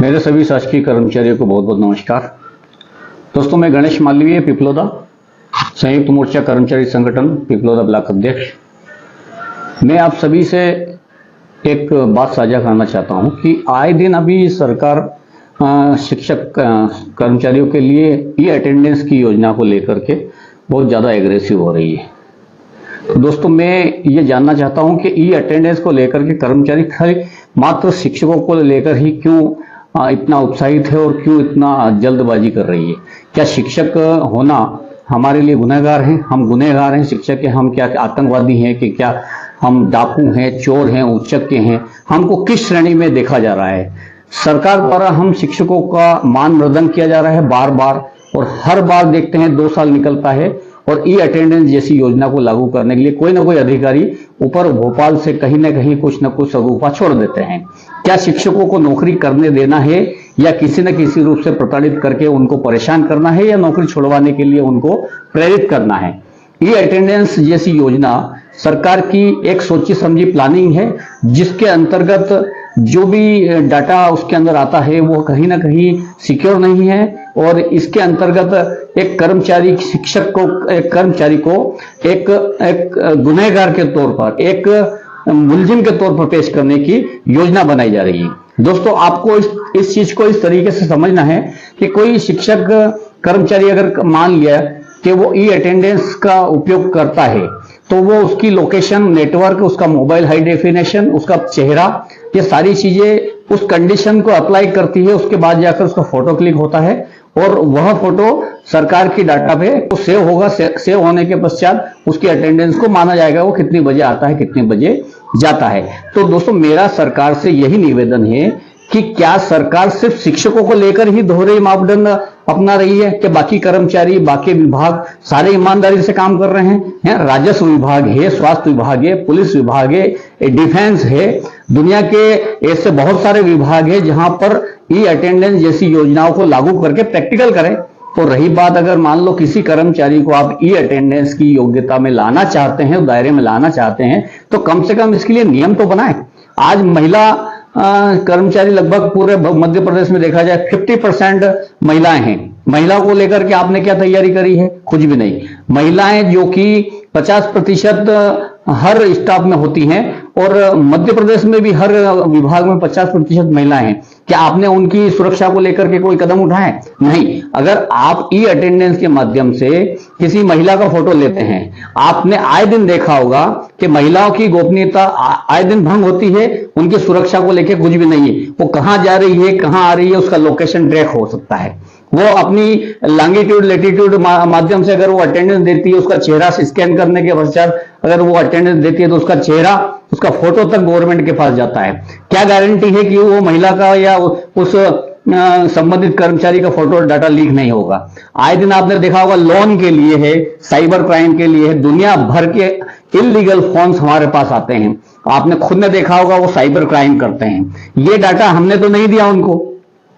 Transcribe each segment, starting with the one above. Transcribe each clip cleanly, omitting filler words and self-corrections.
मेरे सभी शासकीय कर्मचारियों को बहुत बहुत नमस्कार। दोस्तों, मैं गणेश मालवीय, पिपलोदा संयुक्त मोर्चा कर्मचारी संगठन पिपलोदा ब्लॉक अध्यक्ष। मैं आप सभी से एक बात साझा करना चाहता हूं कि आए दिन अभी सरकार शिक्षक कर्मचारियों के लिए ई अटेंडेंस की योजना को लेकर के बहुत ज़्यादा एग्रेसिव हो रही है। तो दोस्तों, मैं ये जानना चाहता हूं कि ई अटेंडेंस को लेकर के कर्मचारी खाली मात्र शिक्षकों को लेकर ही क्यों इतना उत्साहित है और क्यों इतना जल्दबाजी कर रही है। क्या शिक्षक होना हमारे लिए गुनहगार हैं? हम गुनहगार हैं शिक्षक के? हम क्या आतंकवादी हैं कि क्या हम डाकू हैं, चोर हैं, उच्चक हैं? हमको किस श्रेणी में देखा जा रहा है? सरकार द्वारा हम शिक्षकों का मान मृदंग किया जा रहा है बार बार, और हर बार देखते हैं 2 साल निकलता है और ई अटेंडेंस जैसी योजना को लागू करने के लिए कोई ना कोई अधिकारी ऊपर भोपाल से कहीं ना कहीं कुछ ना कुछ सगुफा छोड़ देते हैं। क्या शिक्षकों को नौकरी करने देना है या किसी न किसी रूप से प्रताड़ित करके उनको परेशान करना है या नौकरी छुड़वाने के लिए उनको प्रेरित करना है? ई अटेंडेंस जैसी योजना सरकार की एक सोची समझी प्लानिंग है, जिसके अंतर्गत जो भी डाटा उसके अंदर आता है वो कहीं ना कहीं सिक्योर नहीं है, और इसके अंतर्गत एक कर्मचारी शिक्षक को एक कर्मचारी को एक गुनहगार के तौर पर, एक मुलजिम के तौर पर पेश करने की योजना बनाई जा रही है। दोस्तों, आपको इस चीज को इस तरीके से समझना है कि कोई शिक्षक कर्मचारी अगर मान लिया कि वो ई अटेंडेंस का उपयोग करता है तो वो उसकी लोकेशन, नेटवर्क, उसका मोबाइल हाई डेफिनेशन, उसका चेहरा, ये सारी चीजें उस कंडीशन को अप्लाई करती है। उसके बाद जाकर उसका फोटो क्लिक होता है और वह फोटो सरकार की डाटा पे तो सेव होगा। सेव होने के पश्चात उसकी अटेंडेंस को माना जाएगा, वो कितने बजे आता है, कितने बजे जाता है। तो दोस्तों, मेरा सरकार से यही निवेदन है कि क्या सरकार सिर्फ शिक्षकों को लेकर ही दोहरे मापदंड अपना रही है कि बाकी कर्मचारी, बाकी विभाग सारे ईमानदारी से काम कर रहे हैं? राजस्व विभाग है, स्वास्थ्य विभाग है, पुलिस विभाग है, डिफेंस है, दुनिया के ऐसे बहुत सारे विभाग है जहां पर ई अटेंडेंस जैसी योजनाओं को लागू करके प्रैक्टिकल करें। तो रही बात, अगर मान लो किसी कर्मचारी को आप ई अटेंडेंस की योग्यता में लाना चाहते हैं, दायरे में लाना चाहते हैं, तो कम से कम इसके लिए नियम तो बनाएं। आज महिला कर्मचारी लगभग पूरे मध्य प्रदेश में देखा जाए 50% महिलाएं हैं। महिला को लेकर के आपने क्या तैयारी करी है? कुछ भी नहीं। महिलाएं जो कि 50% हर स्टाफ में होती हैं, और मध्य प्रदेश में भी हर विभाग में 50% महिलाएं हैं। क्या आपने उनकी सुरक्षा को लेकर के कोई कदम उठाए? नहीं। अगर आप ई अटेंडेंस के माध्यम से किसी महिला का फोटो लेते हैं, आपने आए दिन देखा होगा कि महिलाओं की गोपनीयता आए दिन भंग होती है, उनकी सुरक्षा को लेकर कुछ भी नहीं है। वो कहां जा रही है, कहां आ रही है, उसका लोकेशन ट्रैक हो सकता है। वो अपनी लॉन्गिट्यूड लेटीट्यूड माध्यम से अगर वो अटेंडेंस देती है, उसका चेहरा स्कैन करने के पश्चात अगर वो अटेंडेंस देती है तो उसका चेहरा, उसका फोटो तक गवर्नमेंट के पास जाता है। क्या गारंटी है कि वो महिला का या उस संबंधित कर्मचारी का फोटो डाटा लीक नहीं होगा? आए दिन आपने देखा होगा लोन के लिए है, साइबर क्राइम के लिए है, दुनिया भर के इलीगल फोन्स हमारे पास आते हैं। आपने खुद ने देखा होगा वो साइबर क्राइम करते हैं। ये डाटा हमने तो नहीं दिया उनको,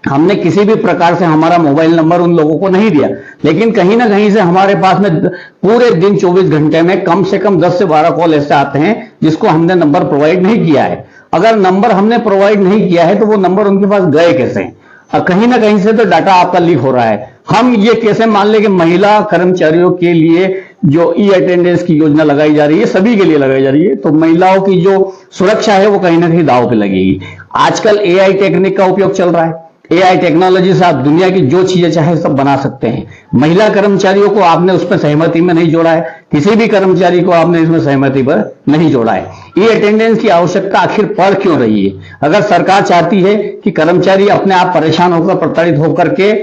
हमने किसी भी प्रकार से हमारा मोबाइल नंबर उन लोगों को नहीं दिया, लेकिन कहीं ना कहीं से हमारे पास में पूरे दिन 24 घंटे में कम से कम 10 से 12 कॉल ऐसे आते हैं जिसको हमने नंबर प्रोवाइड नहीं किया है। अगर नंबर हमने प्रोवाइड नहीं किया है तो वो नंबर उनके पास गए कैसे? और कहीं ना कहीं से तो डाटा आपका लीक हो रहा है। हम ये कैसे मान ले कि महिला कर्मचारियों के लिए जो ई अटेंडेंस की योजना लगाई जा रही है, सभी के लिए लगाई जा रही है, तो महिलाओं की जो सुरक्षा है वो कहीं ना कहीं दांव पे लगेगी। आजकल एआई टेक्निक का उपयोग चल रहा है। एआई टेक्नोलॉजी से आप दुनिया की जो चीजें चाहे सब बना सकते हैं। महिला कर्मचारियों को आपने उसमें सहमति में नहीं जोड़ा है, किसी भी कर्मचारी को आपने इसमें सहमति पर नहीं जोड़ा है। ये अटेंडेंस की आवश्यकता आखिर पड़ क्यों रही है? अगर सरकार चाहती है कि कर्मचारी अपने आप परेशान होकर, प्रताड़ित होकर के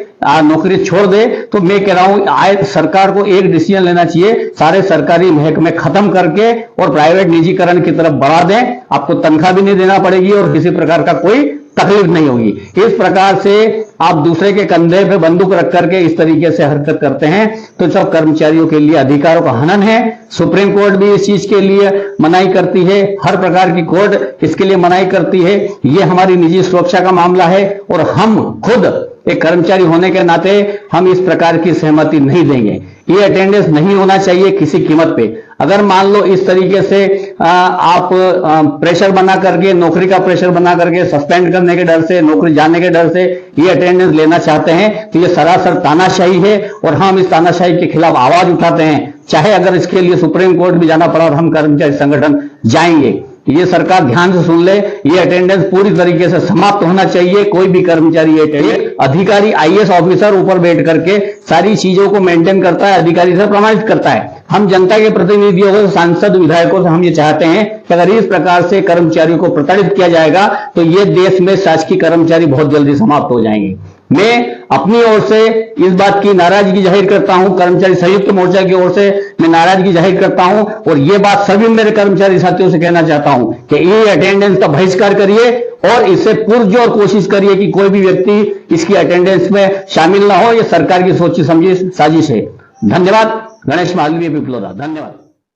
नौकरी छोड़ दे, तो मैं कह रहा हूं सरकार को एक डिसीजन लेना चाहिए, सारे सरकारी महकमे खत्म करके और प्राइवेट निजीकरण की तरफ बढ़ा दें। आपको तनख्वाह भी नहीं देना पड़ेगी और किसी प्रकार का कोई तकलीफ नहीं होगी। इस प्रकार से आप दूसरे के कंधे पे बंदूक रख करके इस तरीके से हरकत करते हैं तो सब कर्मचारियों के लिए अधिकारों का हनन है। सुप्रीम कोर्ट भी इस चीज के लिए मनाही करती है, हर प्रकार की कोर्ट इसके लिए मनाही करती है। ये हमारी निजी सुरक्षा का मामला है और हम खुद एक कर्मचारी होने के नाते हम इस प्रकार की सहमति नहीं देंगे। ये अटेंडेंस नहीं होना चाहिए किसी कीमत पे। अगर मान लो इस तरीके से आप प्रेशर बना करके, नौकरी का प्रेशर बना करके, सस्पेंड करने के डर से, नौकरी जाने के डर से ये अटेंडेंस लेना चाहते हैं तो ये सरासर तानाशाही है और हम इस तानाशाही के खिलाफ आवाज उठाते हैं। चाहे अगर इसके लिए सुप्रीम कोर्ट भी जाना पड़ा और हम कर्मचारी संगठन जाएंगे। ये सरकार ध्यान से सुन ले, ये अटेंडेंस पूरी तरीके से समाप्त होना चाहिए। कोई भी कर्मचारी, अधिकारी, आईएएस ऑफिसर ऊपर बैठ करके सारी चीजों को मेंटेन करता है, अधिकारी से प्रमाणित करता है। हम जनता के प्रतिनिधियों को, सांसद, विधायकों से हम ये चाहते हैं कि अगर इस प्रकार से कर्मचारियों को प्रताड़ित किया जाएगा तो ये देश में शासकीय कर्मचारी बहुत जल्दी समाप्त हो जाएंगे। मैं अपनी ओर से इस बात की नाराजगी जाहिर करता हूं, कर्मचारी संयुक्त मोर्चा की ओर से मैं नाराजगी जाहिर करता हूं और यह बात सभी मेरे कर्मचारी साथियों से कहना चाहता हूं कि ये अटेंडेंस का बहिष्कार करिए और इससे पुरजोर कोशिश करिए कि कोई भी व्यक्ति इसकी अटेंडेंस में शामिल ना हो। यह सरकार की सोची समझी साजिश है। धन्यवाद। गणेश मालवीय, पिपलोदा। धन्यवाद।